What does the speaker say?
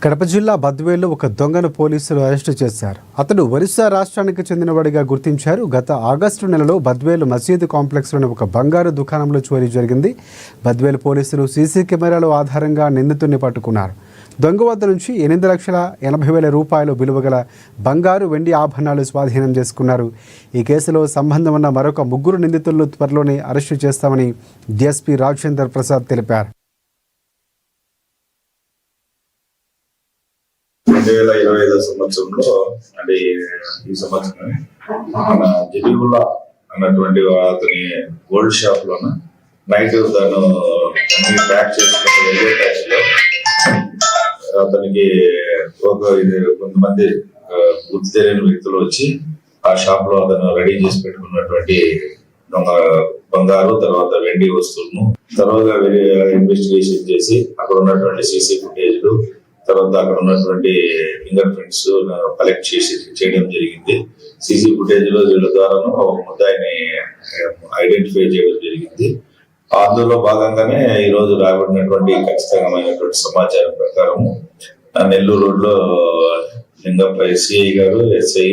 కడప జిల్లా బద్వేల్లో ఒక దొంగను పోలీసులు అరెస్టు చేశారు. అతడు ఒరిస్సా రాష్ట్రానికి చెందినవాడిగా గుర్తించారు. గత ఆగస్టు నెలలో బద్వేలు మసీదు కాంప్లెక్స్లోని ఒక బంగారు దుకాణంలో చోరీ జరిగింది. బద్వేలు పోలీసులు సీసీ కెమెరాల ఆధారంగా నిందితుడిని పట్టుకున్నారు. దొంగ వద్ద నుంచి 8,80,000 రూపాయలు విలువగల బంగారు వెండి ఆభరణాలు స్వాధీనం చేసుకున్నారు. ఈ కేసులో సంబంధం ఉన్న మరొక 3 నిందితులను త్వరలోనే అరెస్టు చేస్తామని డీఎస్పీ రాజేందర్ ప్రసాద్ తెలిపారు. 2025 సంవత్సరంలో అంటే ఈ సంవత్సరం మన జబీబుల్లా అన్నటువంటి అతని గోల్డ్ షాప్ లోన నైట్ తను అన్ని ప్యాక్ చేసుకుని రైల్వే ట్యాక్స్ లో అతనికి కొంతమంది గుర్తు తెలియని వ్యక్తులు వచ్చి ఆ షాప్ లో అతను రెడీ చేసి పెట్టుకున్నటువంటి బంగారు తర్వాత వెండి వస్తువులను తర్వాత ఇన్వెస్టిగేషన్ చేసి అక్కడ ఉన్నటువంటి సీసీ ఫుటేజ్లు తర్వాత అక్కడ ఉన్నటువంటి ఫింగర్ ప్రింట్స్ కలెక్ట్ చేయడం జరిగింది. సీసీ ఫుటేజ్ లో వీళ్ళ ద్వారాను ముద్దాయిని ఐడెంటిఫై చేయడం జరిగింది. అందులో భాగంగానే ఈ రోజు రాబడినటువంటి ఖచ్చితమైనటువంటి సమాచారం ప్రకారం నెల్లూరు రోడ్ లో లింగప్ప సిఐ గారు, ఎస్ఐ